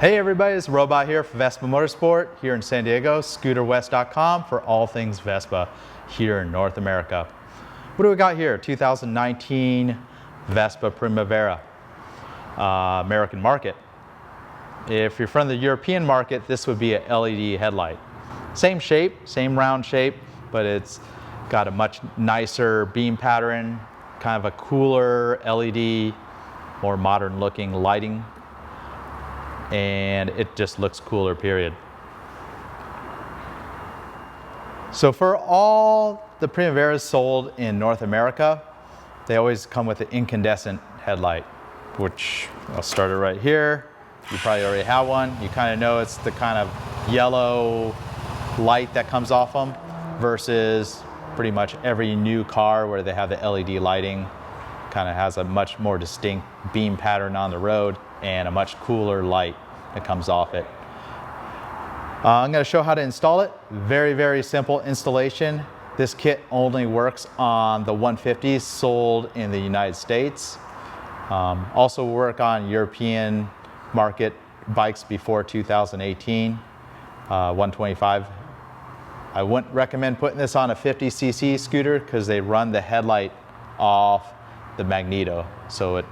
Hey everybody, it's Robot here for Vespa Motorsport here in San Diego, scooterwest.com for all things Vespa here in North America. What do we got here? 2019 Vespa Primavera, American market. If you're from the European market, this would be a LED headlight. Same shape, same round shape, but it's got a much nicer beam pattern, kind of a cooler LED, more modern looking lighting, and it just looks cooler, period. So for all the Primaveras sold in North America, they always come with an incandescent headlight, which I'll start it right here. You probably already have one. You kind of know it's the kind of yellow light that comes off them versus pretty much every new car where they have the LED lighting. Kind of has a much more distinct beam pattern on the road and a much cooler light that comes off it. I'm going to show how to install it. Very, very simple installation. This kit only works on the 150s sold in the United States. Also work on European market bikes before 2018, 125. I wouldn't recommend putting this on a 50cc scooter because they run the headlight off the magneto, so it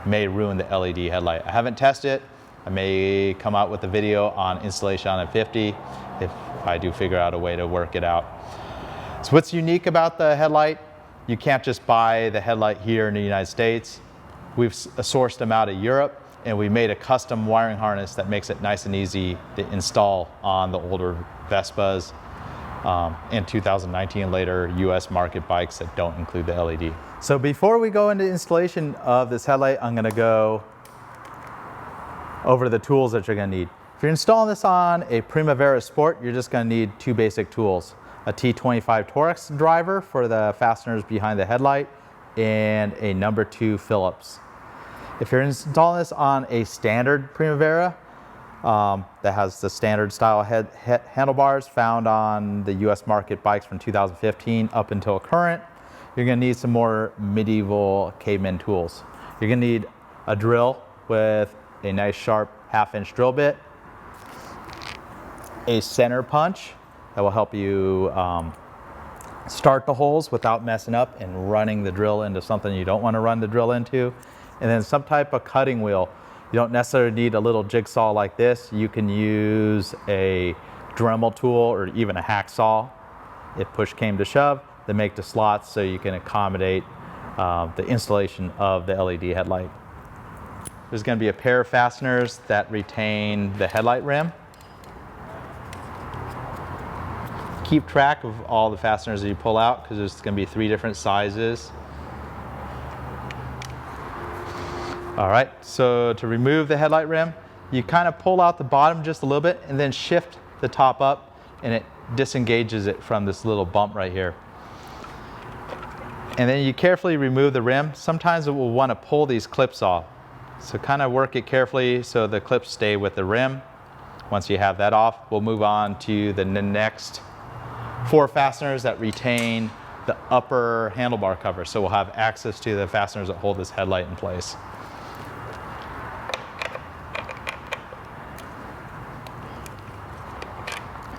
may ruin the LED headlight. I haven't tested it. I may come out with a video on installation on a 50 if I do figure out a way to work it out. So what's unique about the headlight? You can't just buy the headlight here in the United States. We've sourced them out of Europe, and we made a custom wiring harness that makes it nice and easy to install on the older Vespas, in 2019 later US market bikes that don't include the LED. So before we go into installation of this headlight, I'm going to go over the tools that you're going to need. If you're installing this on a Primavera Sport, you're just going to need two basic tools: a T25 Torx driver for the fasteners behind the headlight and a number 2 Phillips. If you're installing this on a standard Primavera that has the standard style handlebars found on the US market bikes from 2015 up until current, you're going to need some more medieval caveman tools. You're going to need a drill with a nice sharp 1/2-inch drill bit, a center punch that will help you start the holes without messing up and running the drill into something you don't want to run the drill into, and then some type of cutting wheel. You don't necessarily need a little jigsaw like this. You can use a Dremel tool or even a hacksaw if push came to shove to make the slots so you can accommodate the installation of the LED headlight. There's going to be a pair of fasteners that retain the headlight rim. Keep track of all the fasteners that you pull out because there's going to be 3 different sizes. All right, so to remove the headlight rim, you kind of pull out the bottom just a little bit and then shift the top up, and it disengages it from this little bump right here. And then you carefully remove the rim. Sometimes it will want to pull these clips off. So kind of work it carefully so the clips stay with the rim. Once you have that off, we'll move on to the next 4 fasteners that retain the upper handlebar cover. So we'll have access to the fasteners that hold this headlight in place.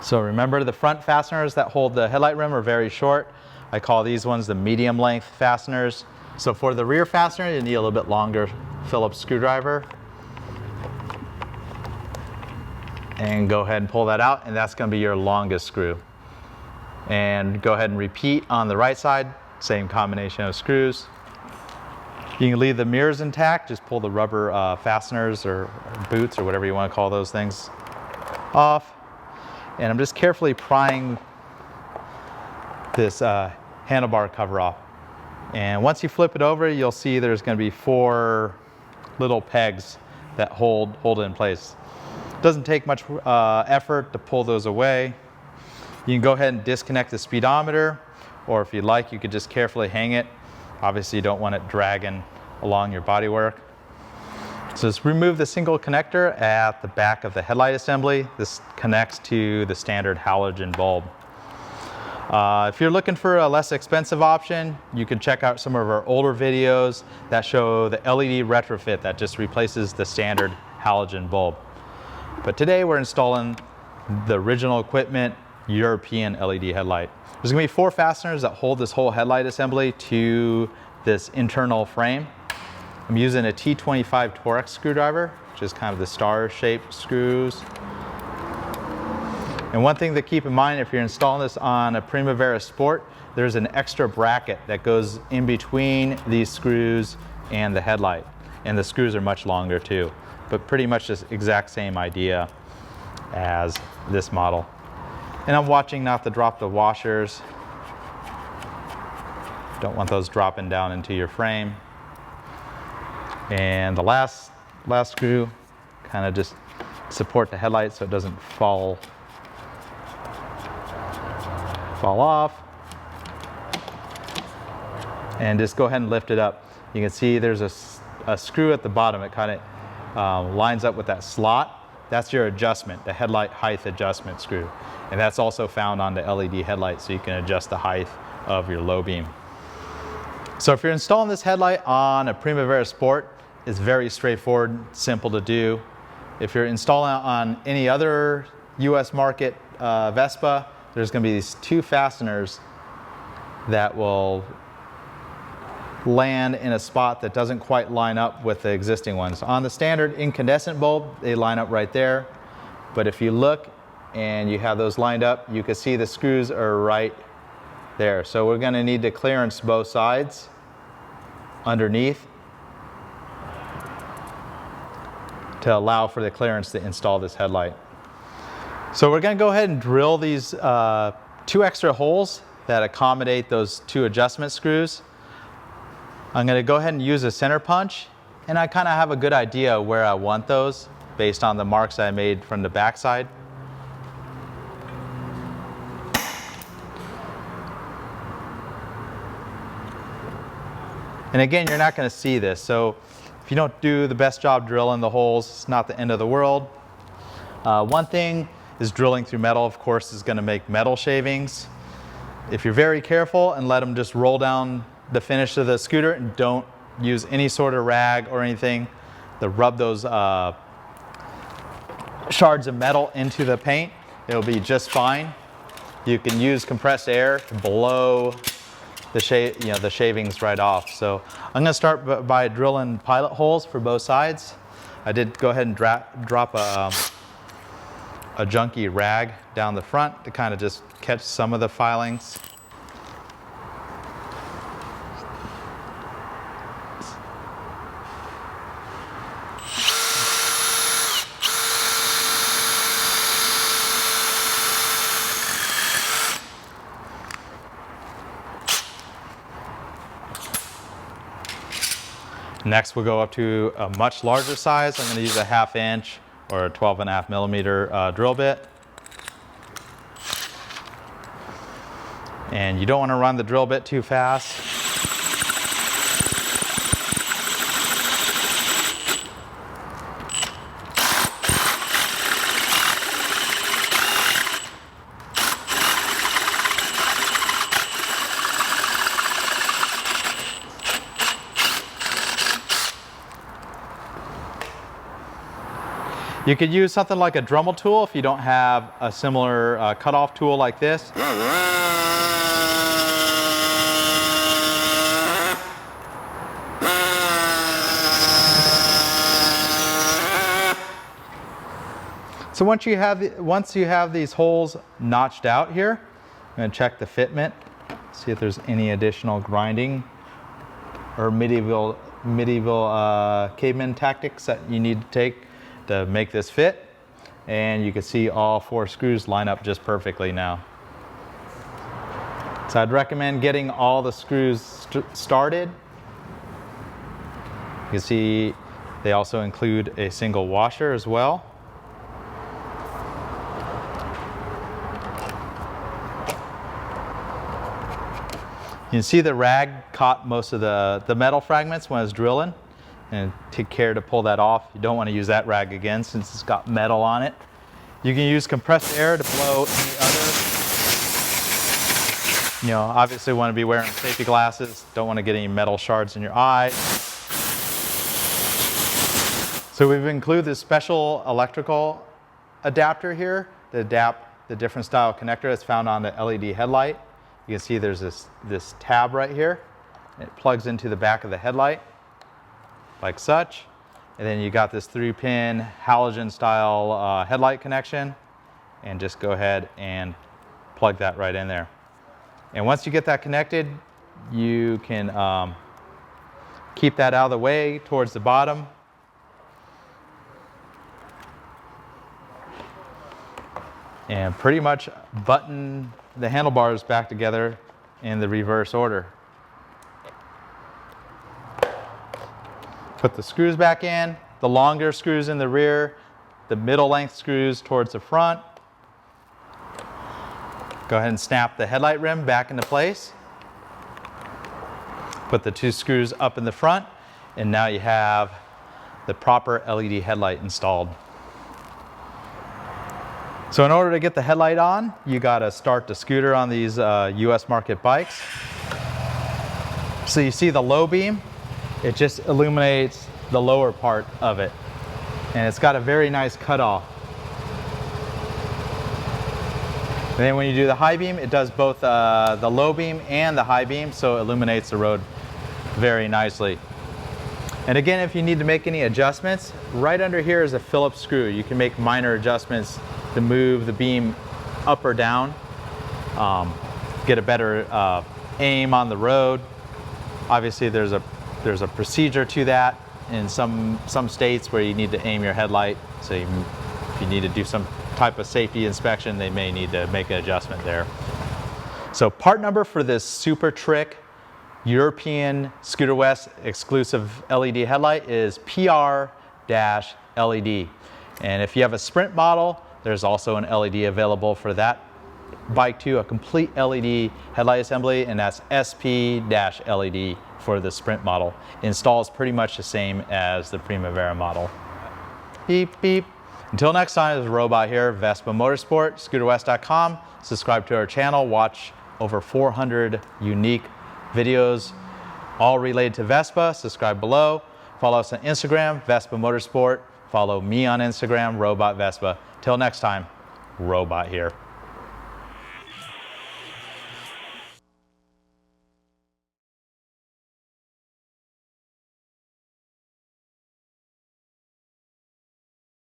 So remember, the front fasteners that hold the headlight rim are very short. I call these ones the medium length fasteners. So for the rear fastener, you need a little bit longer Phillips screwdriver. And go ahead and pull that out, and that's going to be your longest screw. And go ahead and repeat on the right side, same combination of screws. You can leave the mirrors intact, just pull the rubber fasteners or boots or whatever you want to call those things off. And I'm just carefully prying this handlebar cover off. And once you flip it over, you'll see there's going to be 4 little pegs that hold it in place. It doesn't take much effort to pull those away. You can go ahead and disconnect the speedometer, or if you'd like, you could just carefully hang it. Obviously, you don't want it dragging along your bodywork. So just remove the single connector at the back of the headlight assembly. This connects to the standard halogen bulb. If you're looking for a less expensive option, you can check out some of our older videos that show the LED retrofit that just replaces the standard halogen bulb. But today we're installing the original equipment, European LED headlight. There's gonna be 4 fasteners that hold this whole headlight assembly to this internal frame. I'm using a T25 Torx screwdriver, which is kind of the star-shaped screws. And one thing to keep in mind, if you're installing this on a Primavera Sport, there's an extra bracket that goes in between these screws and the headlight. And the screws are much longer too, but pretty much the exact same idea as this model. And I'm watching not to drop the washers. Don't want those dropping down into your frame. And the last screw, kind of just support the headlight so it doesn't fall off. And just go ahead and lift it up. You can see there's a screw at the bottom. It kind of lines up with that slot. That's your adjustment, the headlight height adjustment screw. And that's also found on the LED headlight, so you can adjust the height of your low beam. So if you're installing this headlight on a Primavera Sport, it's very straightforward, simple to do. If you're installing it on any other US market Vespa, there's going to be these 2 fasteners that will land in a spot that doesn't quite line up with the existing ones. On the standard incandescent bulb, they line up right there. But if you look and you have those lined up, you can see the screws are right there. So we're going to need to clearance both sides underneath to allow for the clearance to install this headlight. So we're going to go ahead and drill these 2 extra holes that accommodate those 2 adjustment screws. I'm going to go ahead and use a center punch, and I kind of have a good idea where I want those based on the marks I made from the backside. And again, you're not going to see this, so if you don't do the best job drilling the holes, it's not the end of the world. One thing is drilling through metal, of course, is going to make metal shavings. If you're very careful and let them just roll down the finish of the scooter and don't use any sort of rag or anything to rub those shards of metal into the paint, it'll be just fine. You can use compressed air to blow the shavings right off. So I'm going to start by drilling pilot holes for both sides. I did go ahead and drop a junky rag down the front to kind of just catch some of the filings. Next, we'll go up to a much larger size. I'm going to use a 1/2 inch or a 12.5 millimeter drill bit. And you don't want to run the drill bit too fast. You could use something like a Dremel tool if you don't have a similar cutoff tool like this. So once you have these holes notched out here, I'm going to check the fitment, see if there's any additional grinding or medieval caveman tactics that you need to take to make this fit. And you can see all 4 screws line up just perfectly now. So I'd recommend getting all the screws started. You can see they also include a single washer as well. You can see the rag caught most of the metal fragments when I was drilling, and take care to pull that off. You don't want to use that rag again since it's got metal on it. You can use compressed air to blow any other. Obviously want to be wearing safety glasses. Don't want to get any metal shards in your eyes. So we've included this special electrical adapter here to adapt the different style connector that's found on the LED headlight. You can see there's this tab right here. It plugs into the back of the headlight like such. And then you got this 3-pin halogen style headlight connection, and just go ahead and plug that right in there. And once you get that connected, you can keep that out of the way towards the bottom. And pretty much button the handlebars back together in the reverse order. Put the screws back in, the longer screws in the rear, the middle length screws towards the front. Go ahead and snap the headlight rim back into place. Put the 2 screws up in the front, and now you have the proper LED headlight installed. So in order to get the headlight on, you gotta start the scooter on these US market bikes. So you see the low beam, it just illuminates the lower part of it. And it's got a very nice cutoff. And then when you do the high beam, it does both the low beam and the high beam, so it illuminates the road very nicely. And again, if you need to make any adjustments, right under here is a Phillips screw. You can make minor adjustments to move the beam up or down, get a better aim on the road. Obviously, there's a procedure to that in some states where you need to aim your headlight. So if you need to do some type of safety inspection, they may need to make an adjustment there. So part number for this super trick European Scooter West exclusive LED headlight is PR-LED. And if you have a Sprint model, there's also an LED available for that bike too, a complete LED headlight assembly, and that's SP-LED for the Sprint model. Installs pretty much the same as the Primavera model. Beep, beep. Until next time, this is Robot here, Vespa Motorsport, scooterwest.com. Subscribe to our channel, watch over 400 unique videos, all related to Vespa. Subscribe below. Follow us on Instagram, Vespa Motorsport. Follow me on Instagram, Robot Vespa. Till next time, Robot here.